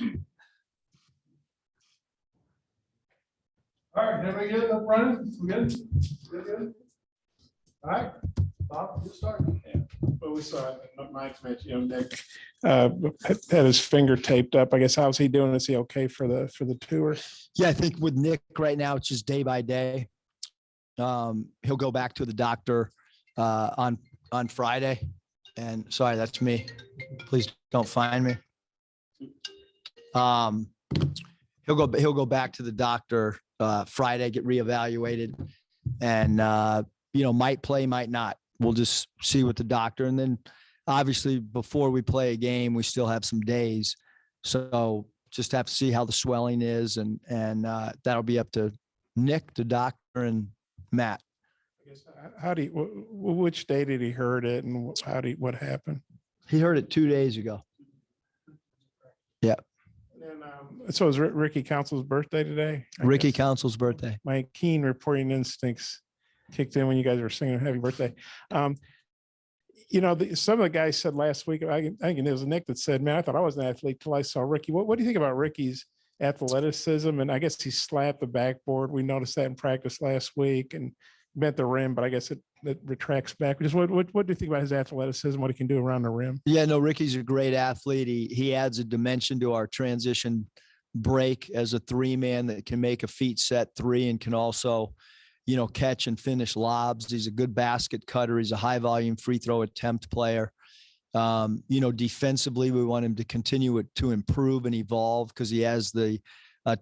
All right, everybody good? Up running? We good? Good? All right, Bob, get started. Yeah. Well, we saw Mike's mentioned, Nick had his finger taped up. I guess how's he doing? Is he okay for the tour? Yeah, I think with Nick right now, it's just day by day. He'll go back to the doctor on Friday. And sorry, that's me. Please don't find me. He'll go back to the doctor Friday, get reevaluated, and might play, might not. We'll just see with the doctor. And then obviously before we play a game, we still have some days. So just have to see how the swelling is, and that'll be up to Nick, the doctor, and Matt. I guess which day did he hurt it, and what happened? He heard it 2 days ago. Yeah. And so is Ricky Council's birthday today? Ricky Council's birthday. My keen reporting instincts kicked in when you guys were singing happy birthday. Some of the guys said last week, I think it was Nick that said, man, I thought I was an athlete till I saw Ricky. What do you think about Ricky's athleticism? And I guess he slapped the backboard. We noticed that in practice last week and bent the rim, but I guess it retracts back. Just what do you think about his athleticism, what he can do around the rim? Yeah, no, Ricky's a great athlete. He adds a dimension to our transition break as a three-man that can make a feet set three and can also catch and finish lobs. He's a good basket cutter. He's a high volume free throw attempt player. Defensively, we want him to continue to improve and evolve because he has the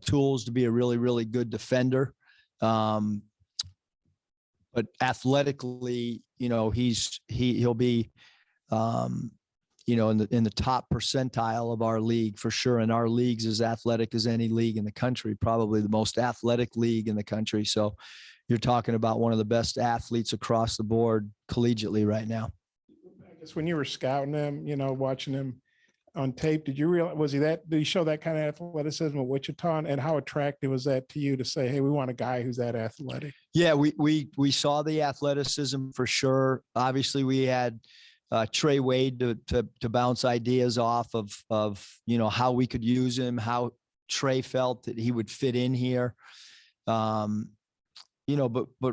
tools to be a really, really good defender. But athletically, he'll be, in the top percentile of our league for sure. And our league's as athletic as any league in the country, probably the most athletic league in the country. So you're talking about one of the best athletes across the board collegiately right now. I guess when you were scouting him, watching him on tape, did you realize, did he show that kind of athleticism at Wichita? And how attractive was that to you to say, hey, we want a guy who's that athletic? Yeah, we saw the athleticism for sure. Obviously we had Trey Wade to bounce ideas off of how we could use him, how Trey felt that he would fit in here. But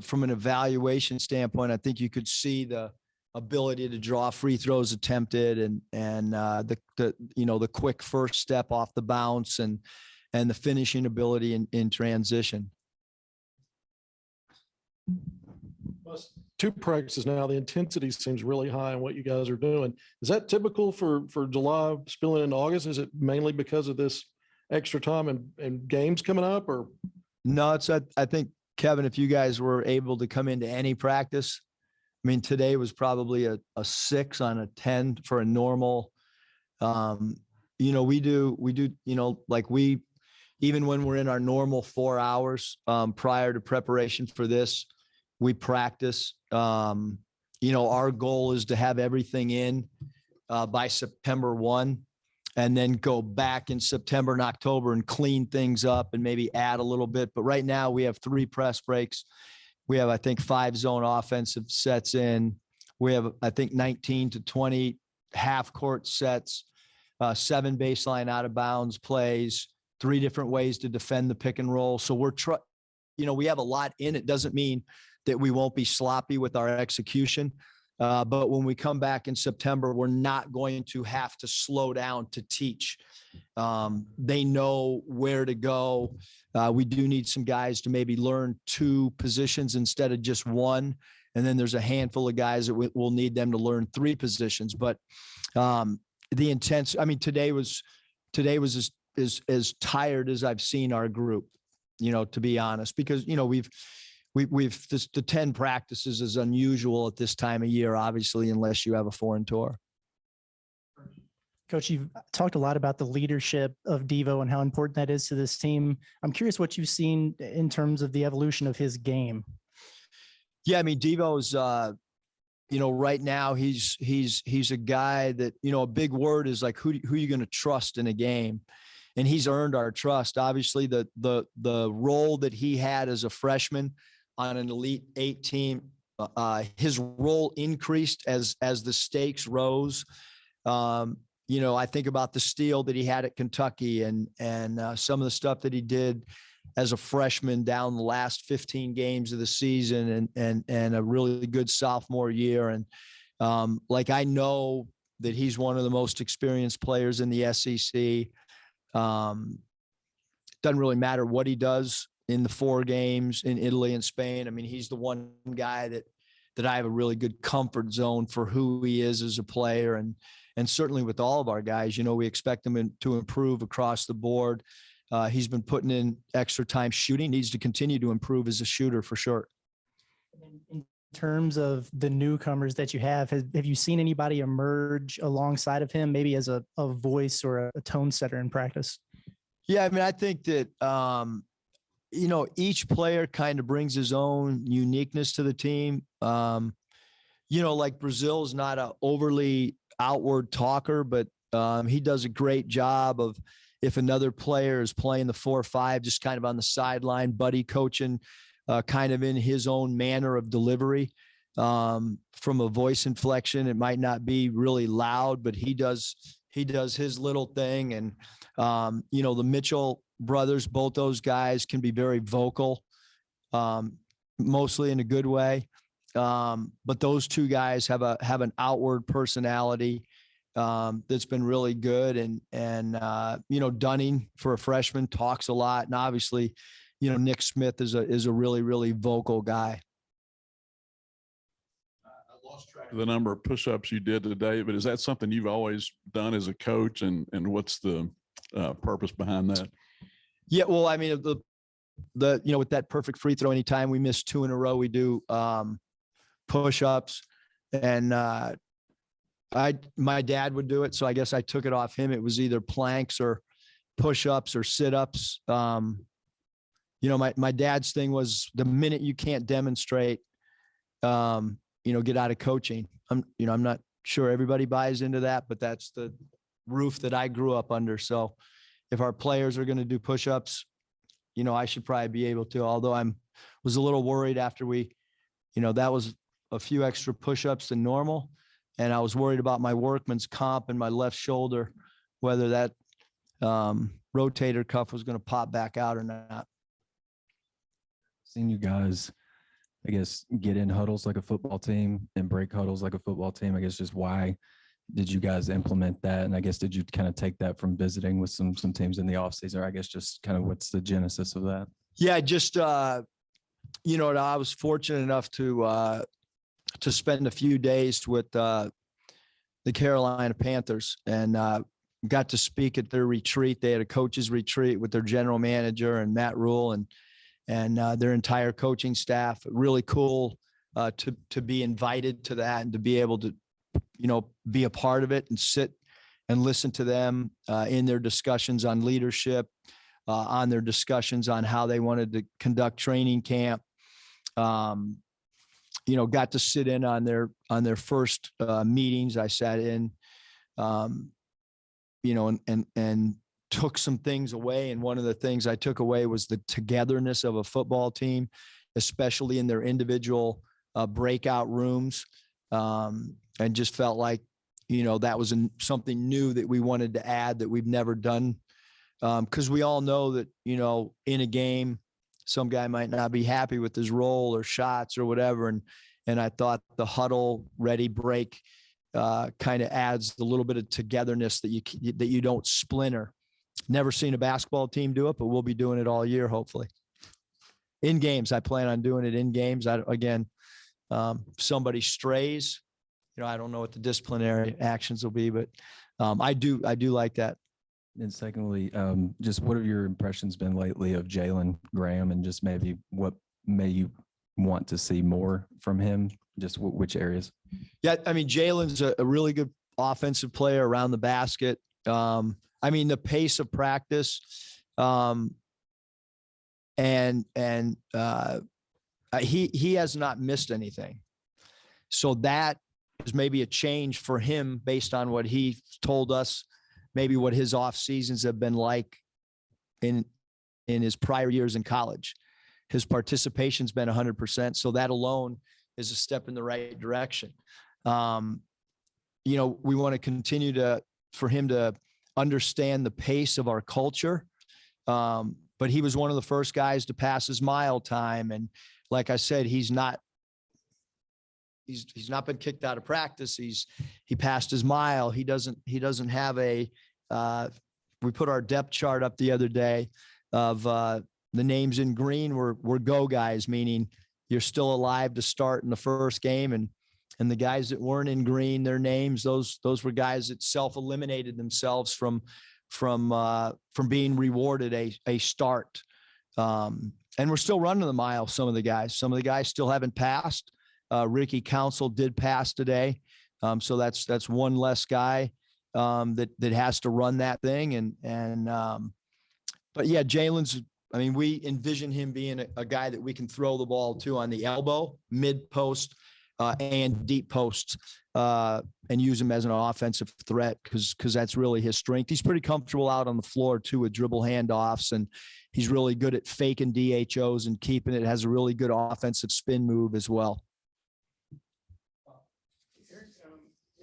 from an evaluation standpoint, I think you could see the ability to draw free throws attempted and the quick first step off the bounce and the finishing ability in transition. Plus 2 practices now, the intensity seems really high in what you guys are doing. Is that typical for July spilling into August? Is it mainly because of this extra time and games coming up, or? No, I think, Kevin, if you guys were able to come into any practice, I mean, today was probably a 6 on a 10 for a normal. We do, even when we're in our normal 4 hours prior to preparation for this, we practice. Our goal is to have everything in by September 1, and then go back in September and October and clean things up and maybe add a little bit. But right now we have 3 press breaks. We have, I think, 5 zone offensive sets in. We have, I think, 19 to 20 half court sets, 7 baseline out of bounds plays, 3 different ways to defend the pick and roll. So we have a lot in it. Doesn't mean that we won't be sloppy with our execution. But when we come back in September, we're not going to have to slow down to teach. They know where to go. We do need some guys to maybe learn 2 positions instead of just 1. And then there's a handful of guys that we'll need them to learn 3 positions. But the intense, today was as tired as I've seen our group, to be honest, because, we've the 10 practices is unusual at this time of year, obviously, unless you have a foreign tour. Coach, you've talked a lot about the leadership of Devo and how important that is to this team. I'm curious what you've seen in terms of the evolution of his game. Yeah, Devo's, right now he's a guy that, a big word is like, who are you going to trust in a game? And he's earned our trust. Obviously, the role that he had as a freshman on an Elite 8 team, his role increased as the stakes rose. I think about the steal that he had at Kentucky and some of the stuff that he did as a freshman down the last 15 games of the season and a really good sophomore year. And I know that he's one of the most experienced players in the SEC. Doesn't really matter what he does in the 4 games in Italy and Spain. I mean, he's the one guy that I have a really good comfort zone for who he is as a player. And certainly with all of our guys, we expect them to improve across the board. He's been putting in extra time shooting, needs to continue to improve as a shooter for sure. In terms of the newcomers that you have you seen anybody emerge alongside of him, maybe as a voice or a tone setter in practice? Yeah, I mean, I think that, each player kind of brings his own uniqueness to the team. Like Brazil is not an overly outward talker, but he does a great job of, if another player is playing the 4-5, just kind of on the sideline, buddy coaching, kind of in his own manner of delivery. From a voice inflection, it might not be really loud, but he does his little thing. And, the Mitchell brothers, both those guys can be very vocal, mostly in a good way. But those 2 guys have an outward personality that's been really good. And Dunning, for a freshman, talks a lot. And obviously, Nick Smith is a really, really vocal guy. I lost track of the number of push-ups you did today, but is that something you've always done as a coach? And what's the purpose behind that? Yeah, well, I mean, with that perfect free throw, anytime we miss 2 in a row, we do push-ups. And my dad would do it, so I guess I took it off him. It was either planks or push-ups or sit-ups. My dad's thing was, the minute you can't demonstrate, get out of coaching. I'm not sure everybody buys into that, but that's the roof that I grew up under. So if our players are going to do push-ups, I should probably be able to, although was a little worried after that was a few extra push-ups than normal. And I was worried about my workman's comp and my left shoulder, whether that rotator cuff was going to pop back out or not. Seen you guys, I guess, get in huddles like a football team and break huddles like a football team. I guess just why did you guys implement that? And I guess, did you kind of take that from visiting with some teams in the offseason? Or I guess just kind of what's the genesis of that? Yeah, just, I was fortunate enough to spend a few days with the Carolina Panthers and got to speak at their retreat. They had a coaches retreat with their general manager and Matt Rule and their entire coaching staff. Really cool to be invited to that and to be able to, be a part of it and sit and listen to them in their discussions on leadership, on their discussions on how they wanted to conduct training camp. Got to sit in on their first meetings. I sat in, and took some things away. And one of the things I took away was the togetherness of a football team, especially in their individual breakout rooms. And just felt like, that was something new that we wanted to add that we've never done. Because we all know that, in a game, some guy might not be happy with his role or shots or whatever. And I thought the huddle ready break kind of adds a little bit of togetherness that you don't splinter. Never seen a basketball team do it, but we'll be doing it all year, hopefully. In games, I plan on doing it in games. Somebody strays, I don't know what the disciplinary actions will be, but I do like that. And secondly, just what have your impressions been lately of Jalen Graham, and just maybe what may you want to see more from him? Just which areas? Yeah, I mean, Jalen's a really good offensive player around the basket. The pace of practice, he has not missed anything. So that is maybe a change for him based on what he told us, maybe what his off seasons have been like in his prior years in college. His participation's been 100%. So that alone is a step in the right direction. We want to continue to for him to understand the pace of our culture. But he was one of the first guys to pass his mile time. And like I said, he's not been kicked out of practice. He passed his mile. He doesn't have we put our depth chart up the other day of the names in green were go guys, meaning you're still alive to start in the first game. And the guys that weren't in green, their names, those were guys that self-eliminated themselves from being rewarded a start. And we're still running the mile. Some of the guys still haven't passed. Ricky Council did pass today. So that's one less guy that has to run that thing. But yeah, we envision him being a guy that we can throw the ball to on the elbow, mid post, and deep posts, and use him as an offensive threat because that's really his strength. He's pretty comfortable out on the floor too with dribble handoffs, and he's really good at faking DHOs and keeping it. Has a really good offensive spin move as well.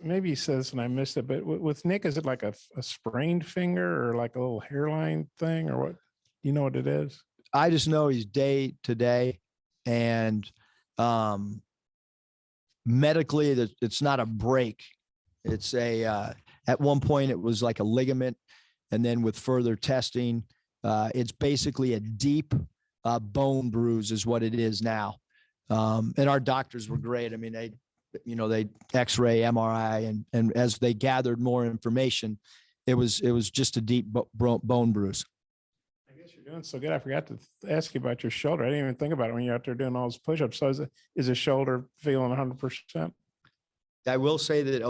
Maybe he says, and I missed it, but with Nick, is it like a sprained finger or like a little hairline thing or what? You know what it is? I just know he's day to day, and medically it's not a break. It's at one point it was like a ligament, and then with further testing, it's basically a deep bone bruise is what it is now. And our doctors were great. I mean, they X-ray, MRI, and as they gathered more information, it was just a deep bone bruise. I guess you're doing so good. I forgot to ask you about your shoulder. I didn't even think about it when you're out there doing all those push-ups. So is the shoulder feeling 100%? I will say that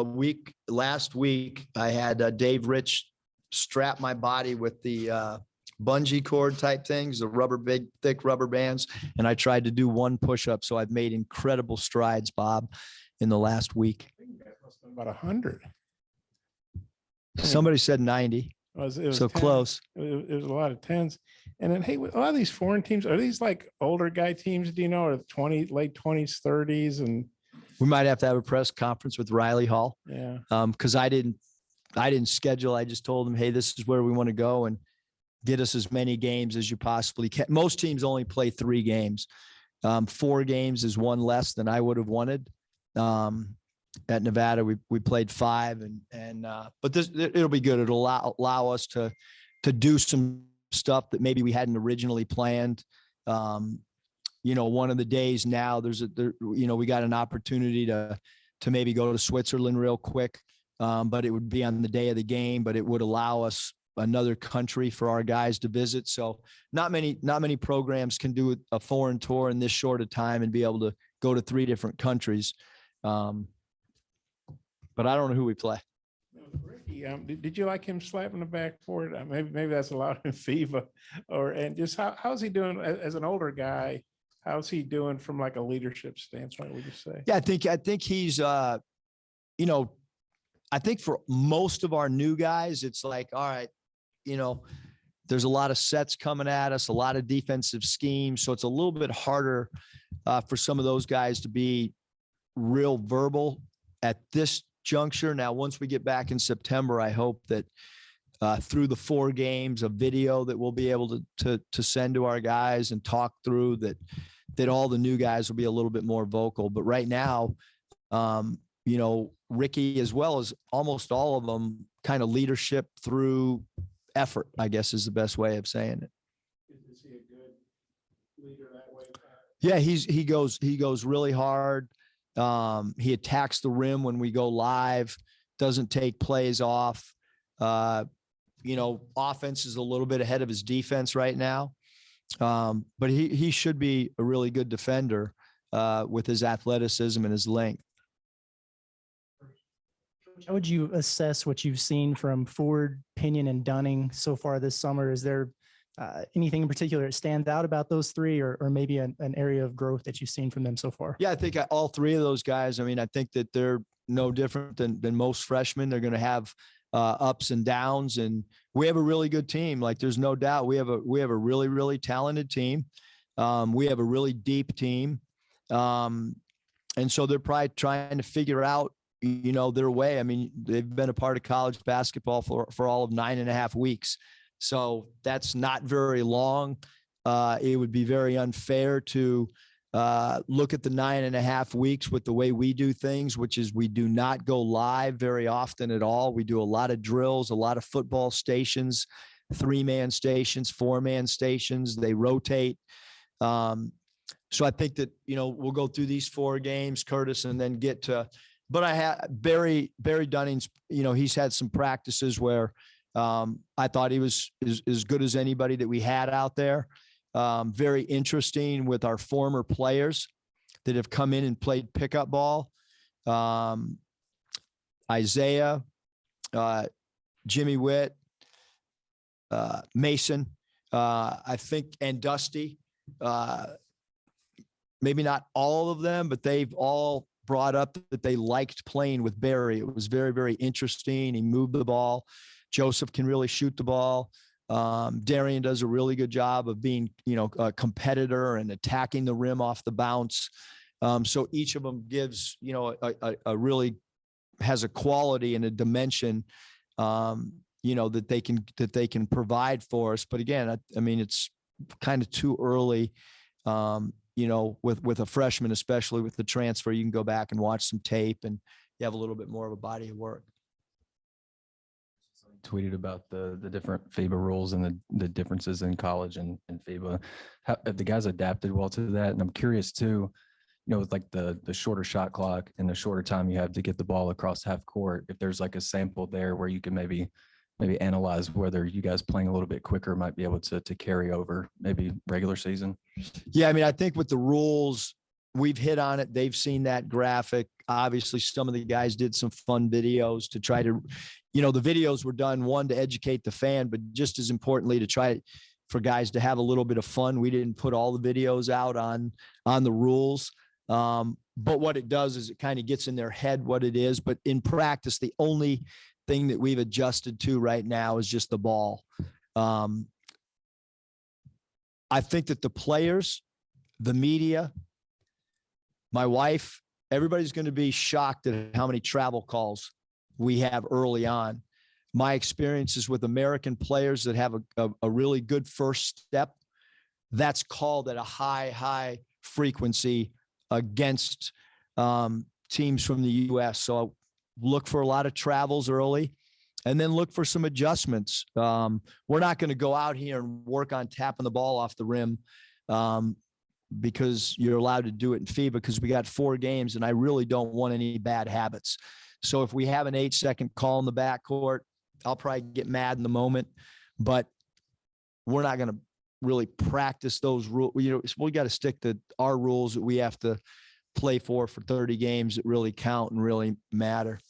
last week, I had Dave Rich strap my body with the bungee cord type things, the big, thick rubber bands. And I tried to do one push-up. So I've made incredible strides, Bob, in the last week. I think that must have been about 100. Somebody said 90. It was So 10. close. It was a lot of tens. And then, hey, a lot of these foreign teams, are these like older guy teams, do you know, or late 20s, 30s? And We might have to have a press conference with Riley Hall. yeah. Because I didn't schedule. I just told him, hey, this is where we want to go and get us as many games as you possibly can. Most teams only play 3 games. 4 games is one less than I would have wanted. At Nevada, we played 5, but it'll be good. It'll allow us to do some stuff that maybe we hadn't originally planned. One of the days now we got an opportunity to maybe go to Switzerland real quick. But it would be on the day of the game, but it would allow us another country for our guys to visit. So not many programs can do a foreign tour in this short a time and be able to go to 3 different countries. But I don't know who we play. Ricky, did you like him slapping the backboard? Maybe that's allowed in FIBA, and just how's he doing as an older guy? How's he doing from like a leadership standpoint? Would you say? Yeah, I think he's I think for most of our new guys, it's like, all right, there's a lot of sets coming at us, a lot of defensive schemes, so it's a little bit harder for some of those guys to be real verbal at this juncture. Now, once we get back in September, I hope that through the 4 games of video that we'll be able to send to our guys and talk through that all the new guys will be a little bit more vocal. But right now, Ricky, as well as almost all of them, kind of leadership through effort, I guess is the best way of saying it. Is he a good leader that way? Yeah, he goes really hard. He attacks the rim when we go live, doesn't take plays off. Offense is a little bit ahead of his defense right now. But he should be a really good defender with his athleticism and his length. How would you assess what you've seen from Ford, Pinion, and Dunning so far this summer? Is there anything in particular that stands out about those 3 or maybe an area of growth that you've seen from them so far? Yeah, I think all 3 of those guys, I think that they're no different than most freshmen. They're going to have ups and downs, and we have a really good team. Like, there's no doubt we have a really, really talented team. We have a really deep team. And so they're probably trying to figure out their way. I mean, they've been a part of college basketball for all of 9.5 weeks. So that's not very long. It would be very unfair to look at the 9.5 weeks with the way we do things, which is we do not go live very often at all. We do a lot of drills, a lot of football stations, 3-man stations, 4-man stations. They rotate. So I think that, we'll go through these 4 games, Curtis, and then get to, but I had Barry Dunning's, he's had some practices where I thought he was as good as anybody that we had out there. Very interesting with our former players that have come in and played pickup ball. Isaiah, Jimmy Witt, Mason, I think, and Dusty. Maybe not all of them, but they've all brought up that they liked playing with Barry. It was very, very interesting. He moved the ball. Joseph can really shoot the ball. Darian does a really good job of being, a competitor and attacking the rim off the bounce. So each of them gives, a really has a quality and a dimension, that they can provide for us. But again, I mean, it's kind of too early, with a freshman, especially with the transfer. You can go back and watch some tape and you have a little bit more of a body of work. Tweeted about the different FIBA rules and the differences in college and FIBA. How have the guys adapted well to that? And I'm curious too, with like the shorter shot clock and the shorter time you have to get the ball across half court, if there's like a sample there where you can maybe analyze whether you guys playing a little bit quicker might be able to carry over maybe regular season. Yeah. I mean, I think with the rules, we've hit on it. They've seen that graphic. Obviously, some of the guys did some fun videos to try to, the videos were done, one, to educate the fan, but just as importantly, to try for guys to have a little bit of fun. We didn't put all the videos out on the rules. But what it does is it kind of gets in their head what it is. But in practice, the only thing that we've adjusted to right now is just the ball. I think that the players, the media, my wife, everybody's going to be shocked at how many travel calls we have early on. My experiences with American players that have a really good first step, that's called at a high frequency against teams from the U.S. So look for a lot of travels early and then look for some adjustments. We're not going to go out here and work on tapping the ball off the rim because you're allowed to do it in FIBA because we got 4 games and I really don't want any bad habits. So if we have an 8-second call in the backcourt, I'll probably get mad in the moment, but we're not going to really practice those rules. We got to stick to our rules that we have to play for 30 games that really count and really matter.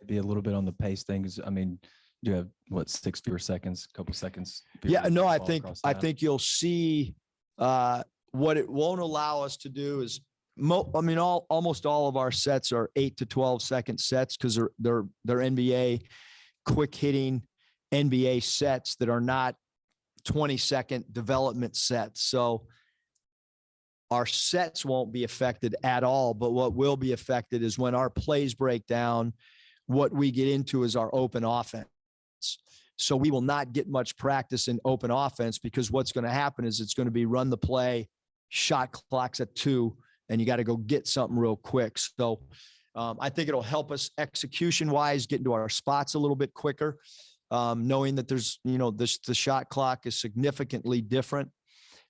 Maybe a little bit on the pace things. I mean, you have 6 fewer seconds, a couple seconds. Yeah, no, I think you'll see what it won't allow us to do is almost all of our sets are 8 to 12 second sets because they're NBA quick hitting NBA sets that are not 20-second development sets. So our sets won't be affected at all, but what will be affected is when our plays break down, what we get into is our open offense. So we will not get much practice in open offense because what's going to happen is it's going to be run the play, shot clocks at 2, and you got to go get something real quick. So I think it'll help us execution wise, get into our spots a little bit quicker, knowing that there's, the shot clock is significantly different.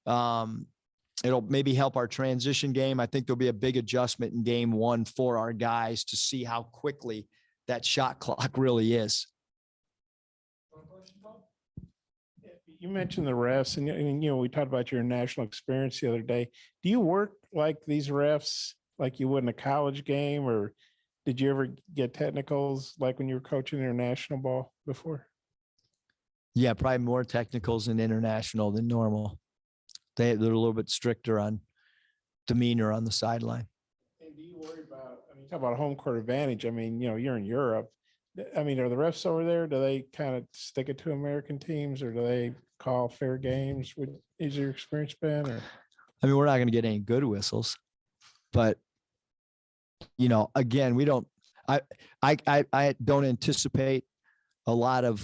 It'll maybe help our transition game. I think there'll be a big adjustment in game 1 for our guys to see how quickly that shot clock really is. You mentioned the refs and we talked about your national experience the other day. Do you work like these refs, like you would in a college game, or did you ever get technicals like when you were coaching international ball before? Yeah, probably more technicals in international than normal. They're a little bit stricter on demeanor on the sideline. And do you worry about, talk about home court advantage. You're in Europe. Are the refs over there, do they kind of stick it to American teams or do they call fair games? Is your experience been? Or? We're not going to get any good whistles, but again, we don't, I don't anticipate a lot of,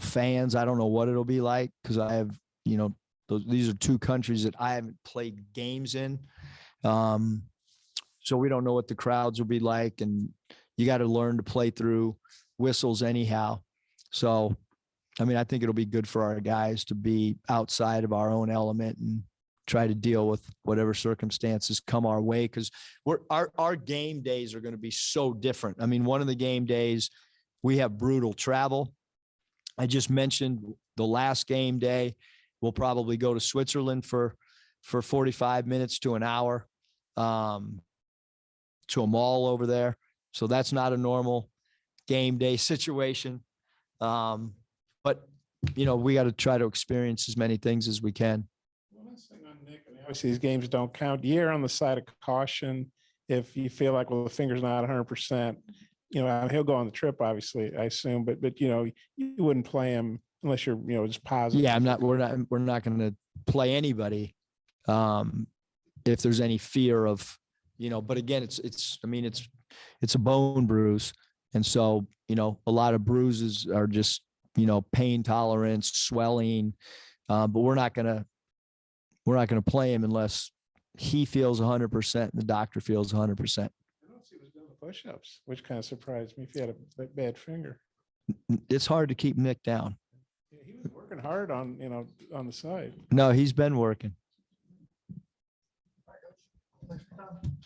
fans. I don't know what it'll be like because I have, these are two countries that I haven't played games in. So we don't know what the crowds will be like, and you got to learn to play through whistles anyhow. So, I mean, I think it'll be good for our guys to be outside of our own element and try to deal with whatever circumstances come our way. Cause our game days are going to be so different. I mean, one of the game days we have brutal travel. I just mentioned the last game day, we'll probably go to Switzerland for 45 minutes to an hour, to a mall over there. So that's not a normal game day situation. But we got to try to experience as many things as we can. One last thing on Nick, I mean, obviously these games don't count. You're on the side of caution. If you feel like, well, the finger's not 100%, he'll go on the trip, obviously, I assume, but you wouldn't play him unless you're, just positive. Yeah, we're not going to play anybody. If there's any fear of, but again, it's a bone bruise. And so, a lot of bruises are just, pain tolerance, swelling. But we're not going to play him unless he feels 100% and the doctor feels 100%. I don't see he was doing the push-ups, which kind of surprised me if he had a bad finger. It's hard to keep Nick down. Yeah, he was working hard on the side. No, he's been working.